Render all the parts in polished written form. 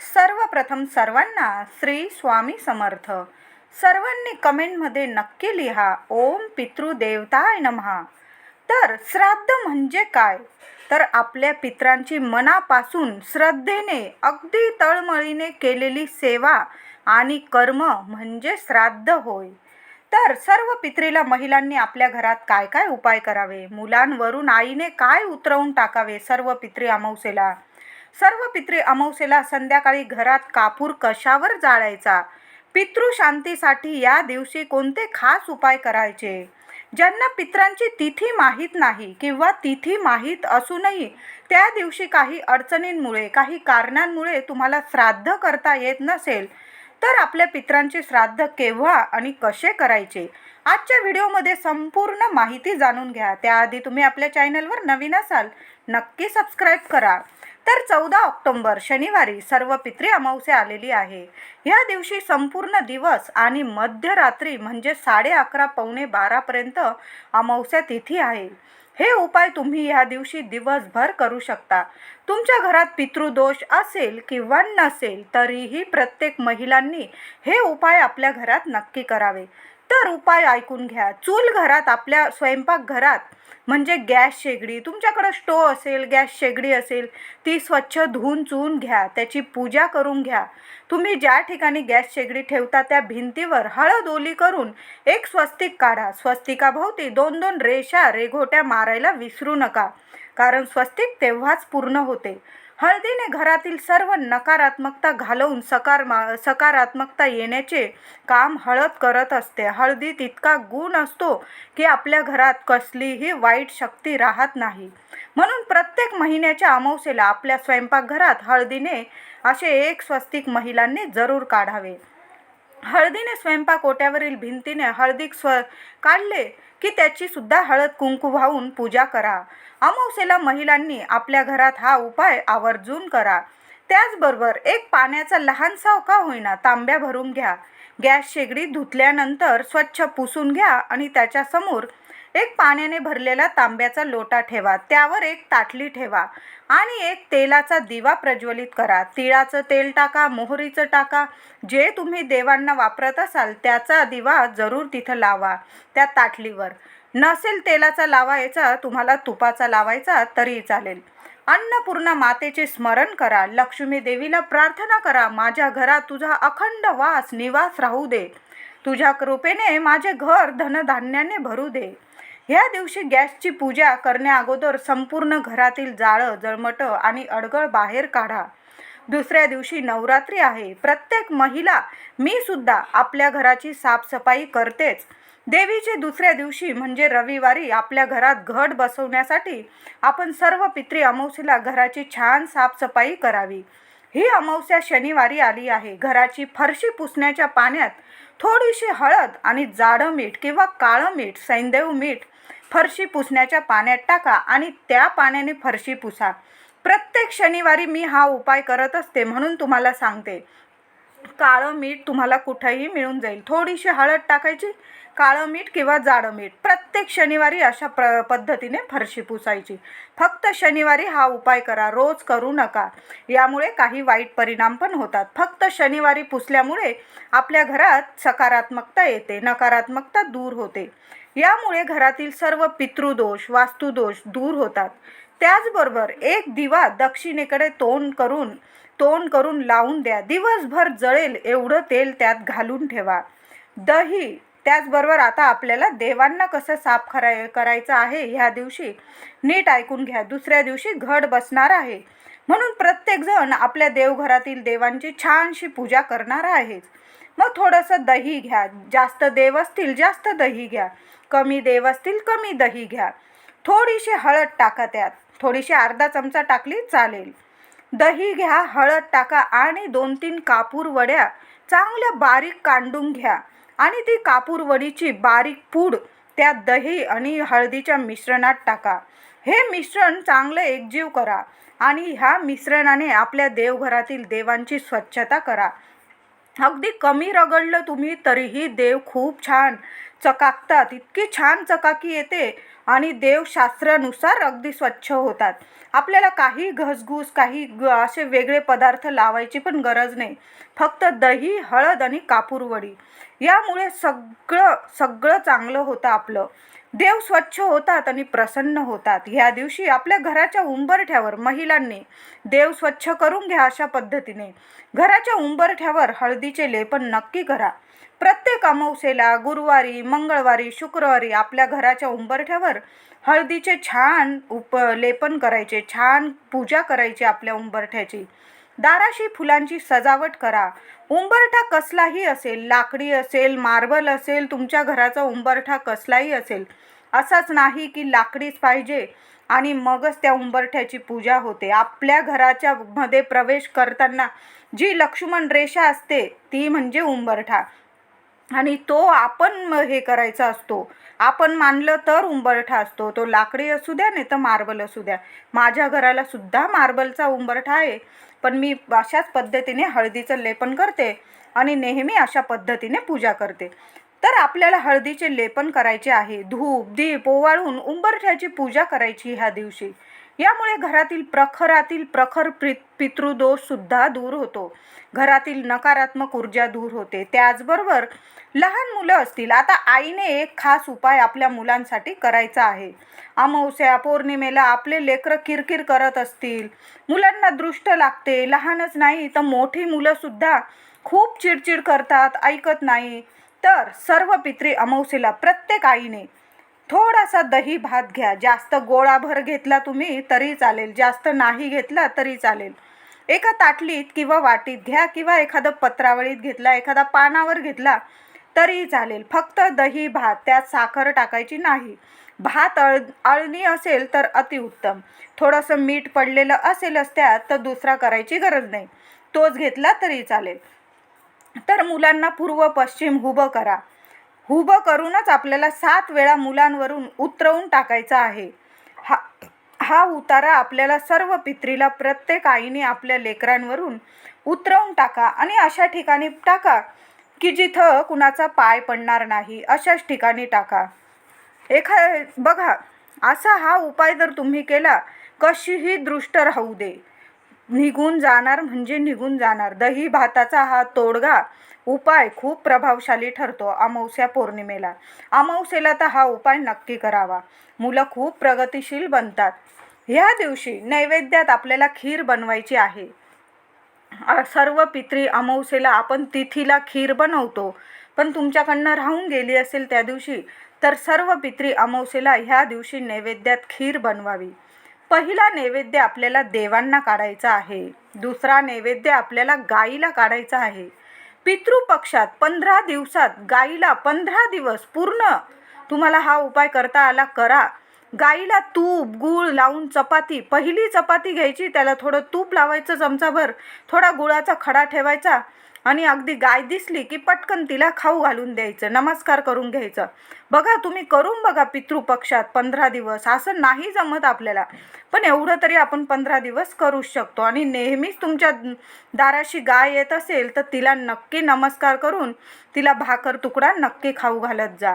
सर्वप्रथम सर्वांना श्री स्वामी समर्थ. सर्वांनी कमेंटमध्ये नक्की लिहा ओम पितृदेवताय नमः. तर श्राद्ध म्हणजे काय? तर आपल्या पितरांची मनापासून श्रद्धेने अगदी तळमळीने केलेली सेवा आणि कर्म म्हणजे श्राद्ध होय. तर सर्व पित्रीला महिलांनी आपल्या घरात काय काय उपाय करावे, मुलांवरून आईने काय उतरवून टाकावे सर्व पित्री अमावस्येला. सर्व पितृ अमावस्येला संध्याकाळी घरात कापूर कशावर जाळायचा, पितृशांतीसाठी या दिवशी कोणते खास उपाय करायचे. ज्यांना पितरांची तिथी माहीत नाही किंवा तिथी माहीत असूनही त्या दिवशी काही अडचणींमुळे काही कारणांमुळे तुम्हाला श्राद्ध करता येत नसेल, तर आपल्या पितरांचे श्राद्ध केव्हा आणि कसे करायचे आजच्या व्हिडिओमध्ये संपूर्ण माहिती जाणून घ्या. त्याआधी तुम्ही आपल्या चॅनलवर नवीन असाल नक्की सबस्क्राईब करा. तर 14 ऑक्टोबर शनिवारी सर्व पितृ अमावस्या आलेली आहे. या दिवशी संपूर्ण दिवस आणि मध्यरात्री म्हणजे 11:30 पावणे 12पर्यंत अमावस्या तिथी आहे. हे उपाय तुम्ही या दिवशी दिवसभर करू शकता. तुमच्या घरात पितृदोष असेल किंवा नसेल तरीही प्रत्येक महिलांनी हे उपाय आपल्या घरात नक्की करावे. तर उपाय ऐकून घ्या. चूल घरात, आपल्या स्वयंपाकघरात म्हणजे गॅस शेगडी, तुमच्याकडे स्टोव असेल, गॅस शेगडी असेल, ती स्वच्छ धुवून चुवून घ्या, त्याची पूजा करून घ्या. तुम्ही ज्या ठिकाणी गॅस शेगडी ठेवता त्या भिंतीवर हळद ओली करून एक स्वस्तिक काढा. स्वस्तिकाभोवती 2-2 रेषा रेघोट्या मारायला विसरू नका, कारण स्वस्तिक तेव्हाच पूर्ण होते. हळदीने घरातील सर्व नकारात्मकता घालवून सकारात्मकता येण्याचे काम हळद करत असते. हळदीत इतका गुण असतो की आपल्या घरात कसलीही वाईट शक्ती राहत नाही. म्हणून प्रत्येक महिन्याच्या अमावस्येला आपल्या स्वयंपाकघरात हळदीने असे एक स्वस्तिक महिलांनी जरूर काढावे. हळदीने स्वयंपाक ओट्यावरील भिंतीने काढले की त्याची सुद्धा हळद कुंकू वाहून पूजा करा. अमावस्येला महिलांनी आपल्या घरात हा उपाय आवर्जून करा. त्याचबरोबर एक पाण्याचा लहानसा का होईना तांब्या भरून घ्या. गॅस शेगडी धुतल्यानंतर स्वच्छ पुसून घ्या आणि त्याच्यासमोर एक पाण्याने भरलेला तांब्याचा लोटा ठेवा. त्यावर एक ताटली ठेवा आणि एक तेलाचा दिवा प्रज्वलित करा. तिळाचं तेल टाका, मोहरीचं टाका, जे तुम्ही देवांना वापरत असाल त्याचा दिवा जरूर तिथं लावा त्या ताटलीवर. नसेल तेलाचा लावायचा, तुम्हाला तुपाचा लावायचा तरी चालेल. अन्नपूर्णा मातेचे स्मरण करा. लक्ष्मी देवीला प्रार्थना करा, माझ्या घरात तुझा अखंड निवास राहू दे. तुझ्या कृपेने माझे घर धनधान्याने भरू दे. ह्या दिवशी गॅसची पूजा करण्या अगोदर संपूर्ण घरातील जाळं, जळमटं आणि अडगळ बाहेर काढा. दुसऱ्या दिवशी नवरात्री आहे. प्रत्येक महिला, मी सुद्धा आपल्या घराची साफसफाई करतेच. देवीचे दुसऱ्या दिवशी म्हणजे रविवारी आपल्या घरात घट बसवण्यासाठी आपण सर्व पितृ अमावस्येला घराची छान साफसफाई करावी. ही अमावस्या शनिवारी आली आहे. घराची फरशी पुसण्याच्या पाण्यात थोडीशी हळद आणि जाडं मीठ किंवा काळं मीठ, सैंधव मीठ फरशी पुसण्याच्या पाण्यात टाका आणि त्या पाण्याने फरशी पुसा. प्रत्येक शनिवारी मी हा उपाय करत असते म्हणून तुम्हाला सांगते. काळं मीठ तुम्हाला कुठेही मिळून जाईल. थोडीशी हळद टाकायची, काळं मीठ किंवा जाडं मीठ, प्रत्येक शनिवारी अशा पद्धतीने फरशी पुसायची. फक्त शनिवारी हा उपाय करा, रोज करू नका. यामुळे काही वाईट परिणाम पण होतात. फक्त शनिवारी पुसल्यामुळे आपल्या घरात सकारात्मकता येते, नकारात्मकता दूर होते. यामुळे घरातील सर्व पितृदोष, वास्तुदोष दूर होतात. त्याचबरोबर एक दिवा दक्षिणेकडे तोंड करून लावून द्या. दिवसभर जळेल एवढं तेल त्यात घालून ठेवा. दही, त्याचबरोबर आता आपल्याला देवांना कसं साफ करायचं आहे ह्या दिवशी नीट ऐकून घ्या. दुसऱ्या दिवशी घट बसणार आहे म्हणून प्रत्येकजण आपल्या देवघरातील देवांची छानशी पूजा करणार आहे. मग थोडंसं दही घ्या. जास्त देव असतील जास्त दही घ्या, कमी देव असतील कमी दही घ्या. थोडीशी हळद टाका, त्यात थोडीशी अर्धा चमचा टाकली चालेल. दही घ्या, हळद टाका आणि 2-3 कापूर वड्या चांगल्या बारीक कांडून घ्या आणि ती कापूर वडीची बारीक पूड त्या दही आणि हळदीच्या मिश्रणात टाका. हे मिश्रण चांगलं एकजीव करा आणि ह्या मिश्रणाने आपल्या देवघरातील देवांची स्वच्छता करा. अगदी कमी रगडलं तुम्ही तरीही देव खूप छान चकाकतात, इतकी छान चकाकी येते आणि देवशास्त्रानुसार अगदी स्वच्छ होतात. आपल्याला काही घसघूस, काही असे वेगळे पदार्थ लावायची पण गरज नाही. फक्त दही, हळद आणि कापूरवडी यामुळे सगळं सगळं चांगलं होतं आपलं. देव स्वच्छ होतात आणि प्रसन्न होतात. ह्या दिवशी आपल्या घराच्या उंबरठ्यावर महिलांनी देव स्वच्छ करून घ्या. अशा पद्धतीने घराच्या उंबरठ्यावर हळदीचे लेपन नक्की करा. प्रत्येक अमावस्येला, गुरुवारी, मंगळवारी, शुक्रवारी आपल्या घराच्या उंबरठ्यावर हळदीचे छान लेपन करायचे, छान पूजा करायची आपल्या उंबरठ्याची. दाराशी फुलांची सजावट करा. उंबरठा कसलाही असेल, लाकडी असेल, मार्बल असेल, तुमच्या घराचा उंबरठा कसलाही असेल. असाच नाही की लाकडीच पाहिजे आणि मगच त्या उंबरठ्याची पूजा होते. आपल्या घराच्या मध्ये प्रवेश करताना जी लक्ष्मण रेषा असते ती म्हणजे उंबरठा, आणि तो आपण हे करायचा असतो. आपण मानलं तर उंबरठा असतो. तो लाकडी असू द्या नाही तर मार्बल असू द्या. माझ्या घराला सुद्धा मार्बलचा उंबरठा आहे, पण मी अशाच पद्धतीने हळदीचं लेपन करते आणि नेहमी अशा पद्धतीने पूजा करते. तर आपल्याला हळदीचे लेपन करायचे आहे. धूप दीप ओवाळून उंबरठ्याची पूजा करायची ह्या दिवशी. यामुळे घरातील प्रखरातील प्रखर पितृदोष सुद्धा दूर होतो. घरातील नकारात्मक ऊर्जा दूर होते. त्याचबरोबर लहान मुलं असतील, आता आईने एक खास उपाय आपल्या मुलांसाठी करायचा आहे. अमावस्या पौर्णिमेला आपले लेकरं किरकिर करत असतील, मुलांना दृष्ट लागते, लहानच नाही तर मोठी मुलं सुद्धा खूप चिडचिड करतात, ऐकत नाही. तर सर्व पित्री अमावस्येला प्रत्येक आईने थोडासा दही भात घ्या. जास्त गोळाभर घेतला तुम्ही तरी चालेल, जास्त नाही घेतला तरी चालेल. एका ताटलीत किंवा वाटीत घ्या किंवा एखादं पत्रावळीत घेतला, एखादा पानावर घेतला तरी चालेल. फक्त दही भात, त्यात साखर टाकायची नाही. भात अळणी असेल तर अतिउत्तम. थोडंसं मीठ पडलेलं असेलच त्यात तर दुसरा करायची गरज नाही, तोच घेतला तरी चालेल. तर मुलांना पूर्व पश्चिम उभं करा. उभं करूनच आपल्याला 7 वेळा मुलांवरून उतरवून टाकायचा आहे. हा उतारा आपल्याला सर्व पित्रीला, प्रत्येक आईने आपल्या लेकरांवरून उतरवून टाका आणि अशा ठिकाणी टाका की जिथं कुणाचा पाय पडणार नाही, अशाच ठिकाणी टाका. बघा, असा हा उपाय जर तुम्ही केला, कशीही दृष्ट राहू दे, निघून जाणार म्हणजे निघून जाणार. दही भाताचा हा तोडगा उपाय खूप प्रभावशाली ठरतो अमावस्या पौर्णिमेला. अमावस्येला तर हा उपाय नक्की करावा. मुलं खूप प्रगतिशील बनतात. ह्या दिवशी नैवेद्यात आपल्याला खीर बनवायची आहे. सर्व पित्री अमावस्येला आपण तिथीला खीर बनवतो, पण तुमच्याकडनं राहून गेली असेल त्या दिवशी, तर सर्व पित्री अमावस्येला ह्या दिवशी नैवेद्यात खीर बनवावी. पहिला नैवेद्य आपल्याला देवांना काढायचा आहे. दुसरा नैवेद्य आपल्याला गाईला काढायचा आहे. पितृपक्षात 15 दिवसात गाईला 15 दिवस पूर्ण तुम्हाला हा उपाय करता आला करा. गाईला तूप गूळ लावून चपाती, पहिली चपाती घ्यायची, त्याला थोडं तूप लावायचं चमचाभर, थोडा गुळाचा खडा ठेवायचा आणि अगदी गाय दिसली की पटकन तिला खाऊ घालून द्यायचं, नमस्कार करून घ्यायचं. बघा, तुम्ही करून बघा पितृपक्षात 15 दिवस. असं नाही जमत आपल्याला, पण एवढं तरी आपण 15 दिवस करू शकतो. आणि नेहमीच तुमच्या दाराशी गाय येत असेल तर तिला नक्की नमस्कार करून तिला भाकर तुकडा नक्की खाऊ घालत जा.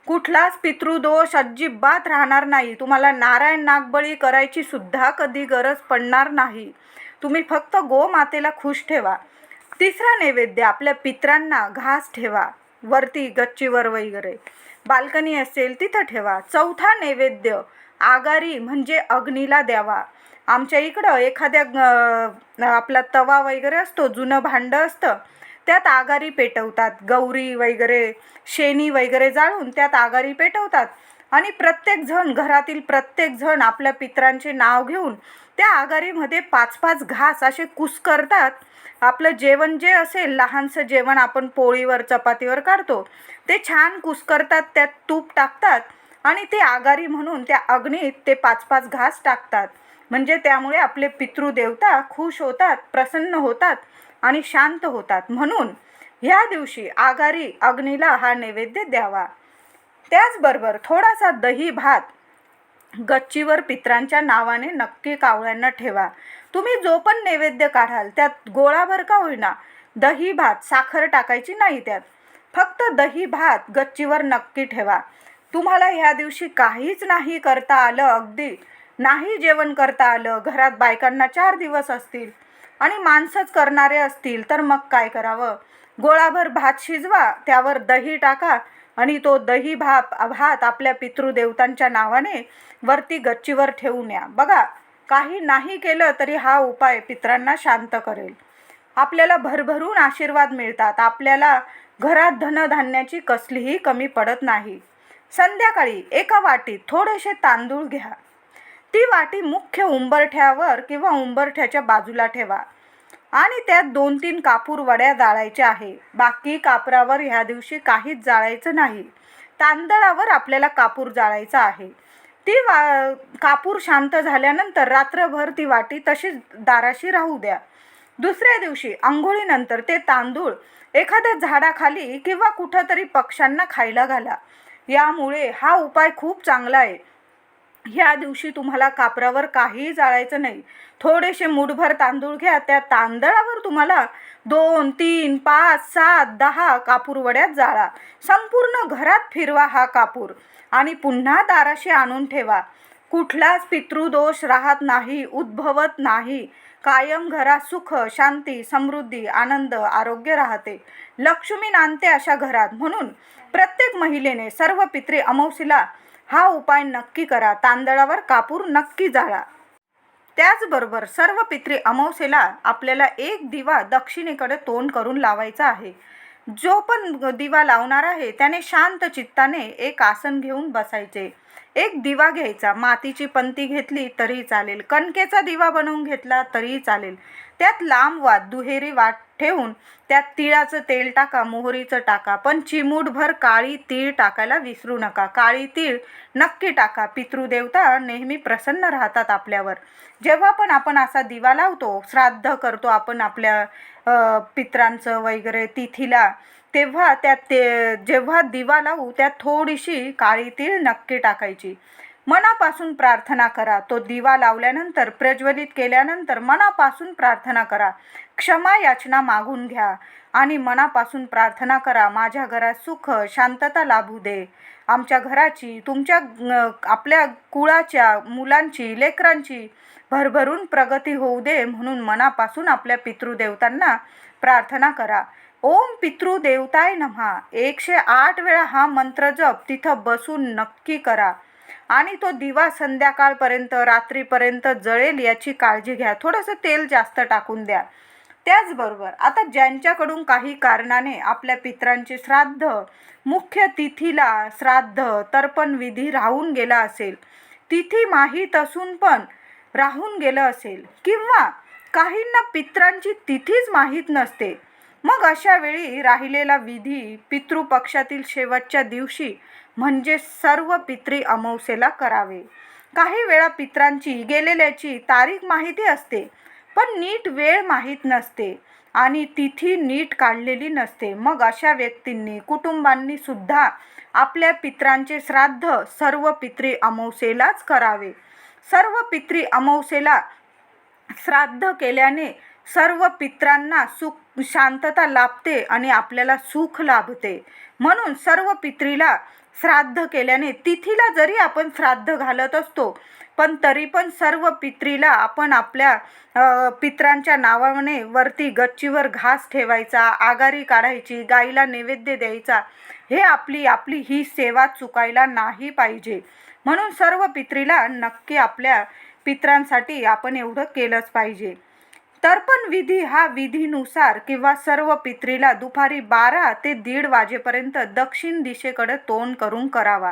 कुठलाच पितृदोष अजिबात राहणार नाही. तुम्हाला नारायण नागबळी करायची सुद्धा कधी गरज पडणार नाही. तुम्ही फक्त गोमातेला खुश ठेवा. तिसरा नैवेद्य आपल्या पित्रांना घास ठेवा, वरती गच्चीवर वगैरे, बाल्कनी असेल तिथं ठेवा. चौथा नैवेद्य आगारी म्हणजे अग्नीला द्यावा. आमच्या इकडं एखाद्या आपला तवा वगैरे असतो, जुनं भांडं असतं, त्यात आगारी पेटवतात. गौरी वगैरे, शेणी वगैरे जाळून त्यात आगारी पेटवतात आणि प्रत्येकजण, घरातील प्रत्येकजण आपल्या पित्रांचे नाव घेऊन त्या आगारीमध्ये 5-5 घास असे कुस्करतात. आपलं जेवण जे असेल, लहानसं जेवण आपण पोळीवर चपातीवर काढतो, ते छान कुस्करतात, त्यात तूप टाकतात आणि ते आगारी म्हणून त्या अग्नीत ते 5-5 घास टाकतात. म्हणजे त्यामुळे आपले पितृदेवता खुश होतात, प्रसन्न होतात आणि शांत होतात. म्हणून ह्या दिवशी आगारी अग्नीला हा नैवेद्य द्यावा. त्याचबरोबर थोडासा दही भात गच्चीवर पित्रांच्या नावाने नक्की कावळ्यांना ठेवा. तुम्ही जो पण नैवेद्य काढाल त्यात गोळाभर का होईना दही भात, साखर टाकायची नाही त्यात, फक्त दही भात गच्चीवर नक्की ठेवा. तुम्हाला ह्या दिवशी काहीच नाही करता आलं, अगदी नाही जेवण करता आलं, घरात बायकांना 4 दिवस असतील आणि माणसंच करणारे असतील, तर मग काय करावं? गोळाभर भात शिजवा, त्यावर दही टाका आणि तो दही भात आपल्या पितृदेवतांच्या नावाने वरती गच्चीवर ठेवून या. बघा, काही नाही केलं तरी हा उपाय पितरांना शांत करेल. आपल्याला भरभरून आशीर्वाद मिळतात. आपल्याला घरात धनधान्याची कसलीही कमी पडत नाही. संध्याकाळी एका वाटीत थोडेसे तांदूळ घ्या. ती वाटी मुख्य उंबरठ्यावर किंवा उंबरठ्याच्या बाजूला ठेवा आणि त्यात 2-3 कापूर वड्या जाळायच्या आहे. बाकी कापरावर ह्या दिवशी काहीच जाळायचं नाही. तांदळावर आपल्याला कापूर जाळायचा आहे. ती कापूर शांत झाल्यानंतर रात्रभर ती वाटी तशीच दाराशी राहू द्या. दुसऱ्या दिवशी अंघोळीनंतर ते तांदूळ एखाद्या झाडाखाली किंवा कुठंतरी पक्ष्यांना खायला घाला. यामुळे हा उपाय खूप चांगला आहे. ह्या दिवशी तुम्हाला कापरावर काहीही जाळायचं नाही. थोडेसे मूठभर तांदूळ घ्या. त्या तांदळावर तुम्हाला 2, 3, 5, 7, 10 कापूर वड्यात जाळा. संपूर्ण घरात फिरवा हा कापूर आणि पुन्हा दाराशी आणून ठेवा. कुठलाच पितृदोष राहत नाही, उद्भवत नाही. कायम घरात सुख, शांती, समृद्धी, आनंद, आरोग्य राहते. लक्ष्मी नांदते अशा घरात. म्हणून प्रत्येक महिलेने सर्व पितृ अमावस्येला हा उपाय नक्की करा. तांदळावर कापूर नक्की जाळा. त्याचबरोबर सर्व पितृ अमावस्येला आपल्याला एक दिवा दक्षिणेकडे तोंड करून लावायचा आहे. जो पण दिवा लावणार आहे त्याने शांत चित्ताने एक आसन घेऊन बसायचे. एक दिवा घ्यायचा. मातीची पंती घेतली तरी चालेल, कणकेचा दिवा बनवून घेतला तरी चालेल. त्यात लांब वात, दुहेरी वात ठेवून त्यात तिळाचं तेल टाका, मोहरीचं टाका, पण चिमूटभर काळी तीळ टाकायला विसरू नका. काळी तीळ नक्की टाका. पितृदेवता नेहमी प्रसन्न राहतात आपल्यावर. जेव्हा पण आपण असा दिवा लावतो, श्राद्ध करतो आपण आपल्या पितरांचं वगैरे तिथीला, तेव्हा त्यात जेव्हा दिवा लावू त्यात थोडीशी काळी तीळ नक्की टाकायची. मनापासून प्रार्थना करा. तो दिवा लावल्यानंतर, प्रज्वलित केल्यानंतर मनापासून प्रार्थना करा. क्षमा याचना मागून घ्या आणि मनापासून प्रार्थना करा. माझ्या घरात सुख, शांतता लाभू दे. आमच्या घराची, तुमच्या आपल्या कुळाच्या मुलांची, लेकरांची भरभरून प्रगती होऊ दे म्हणून मनापासून आपल्या पितृदेवतांना प्रार्थना करा. ओम पितृदेवताय नमः 108 वेळा हा मंत्र जप तिथं बसून नक्की करा आणि तो दिवा संध्याकाळपर्यंत, रात्रीपर्यंत जळेल याची काळजी घ्या. थोडंसं तेल जास्त टाकून द्या. त्याचबरोबर आता ज्यांच्याकडून काही कारणाने आपल्या पितरांची श्राद्ध, मुख्य तिथीला श्राद्ध तर्पण विधी राहून गेला असेल, तिथी माहीत असून पण राहून गेलं असेल, किंवा काहींना पितरांची तिथीच माहीत नसते, मग अशा वेळी राहिलेला विधी पितृपक्षातील शेवटच्या दिवशी म्हणजे सर्व पितृ अमावस्येला करावे. काही वेळा पितरांची गेलेल्याची तारीख माहिती असते पण नीट वेळ माहीत नसते आणि तिथी नीट काढलेली नसते. मग अशा व्यक्तींनी, कुटुंबांनी सुद्धा आपल्या पितरांचे श्राद्ध सर्व पितृ अमावस्येलाच करावे. सर्व पितृ अमावस्येला श्राद्ध केल्याने सर्व पितरांना सुख, शांतता लाभते आणि आपल्याला सुख लाभते. म्हणून सर्व पितरीला श्राद्ध केल्याने, तिथीला जरी आपण श्राद्ध घालत असतो पण तरी पण सर्व पितरीला आपण आपल्या पितरांच्या नावाने वरती गच्चीवर घास ठेवायचा, आगारी काढायची, गाईला नैवेद्य द्यायचा. हे आपली ही सेवा चुकायला नाही पाहिजे. म्हणून सर्व पितरीला नक्की आपल्या पितरांसाठी आपण एवढं केलंच पाहिजे. तर्पण विधी हा विधीनुसार किंवा सर्व पितरीला दुपारी 12 ते 1:30 वाजेपर्यंत दक्षिण दिशेकडे तोंड करून करावा.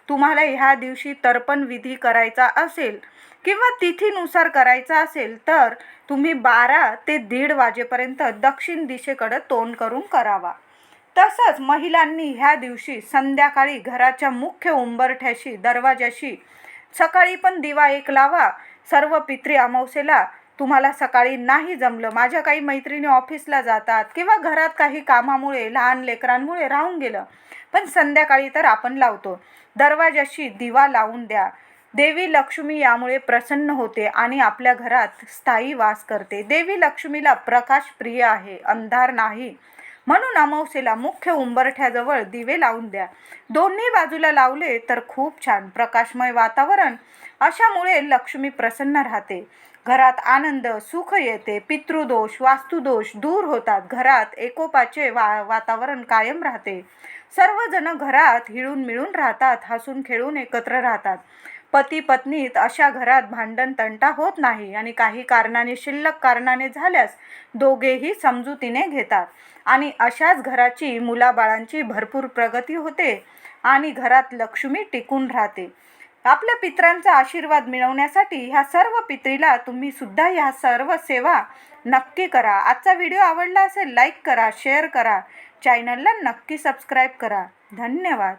तुम्हाला ह्या दिवशी तर्पण विधी करायचा असेल किंवा तिथीनुसार करायचा असेल तर तुम्ही 12 ते 1:30 वाजेपर्यंत दक्षिण दिशेकडे तोंड करून करावा. तसंच महिलांनी ह्या दिवशी संध्याकाळी घराच्या मुख्य उंबरठ्याशी, दरवाजाशी सकाळी पण दिवा एक लावा. सर्व पितृ अमावस्येला तुम्हाला सकाळी नाही जमलं, माझ्या काही मैत्रिणी ऑफिसला जातात किंवा घरात काही कामामुळे, लहान लेकरांमुळे राहून गेलं, पण संध्याकाळी तर आपण लावतो. दरवाजाशी दिवा लावून द्या. देवी लक्ष्मी यामुळे प्रसन्न होते आणि आपल्या घरात स्थायी वास करते. देवी लक्ष्मीला प्रकाश प्रिय आहे, अंधार नाही. म्हणून अमावस्येला मुख्य उंबरठ्याजवळ दिवे लावून द्या. दोन्ही बाजूला लावले तर खूप छान प्रकाशमय वातावरण. अशामुळे लक्ष्मी प्रसन्न राहते, घरात आनंद सुख येते, पितृदोष वास्तुदोष दूर होतात, घरात एकोपाचे वातावरण कायम राहते. सर्वजण घरात हिळून मिळून राहतात, हसून खेळून एकत्र राहतात. पती पत्नीत अशा घरात भांडण तंटा होत नाही आणि काही कारणाने शिल्लक कारणाने झाल्यास दोघेही समजुतीने घेतात आणि अशाच घराची मुलाबाळांची भरपूर प्रगती होते आणि घरात लक्ष्मी टिकून राहते. आपल्या पितरांचा आशीर्वाद मिळवण्यासाठी ह्या सर्व पितरीला तुम्ही सुद्धा ह्या सर्व सेवा नक्की करा. आजचा व्हिडिओ आवडला असेल लाईक करा, शेअर करा, चॅनलला नक्की सबस्क्राईब करा. धन्यवाद.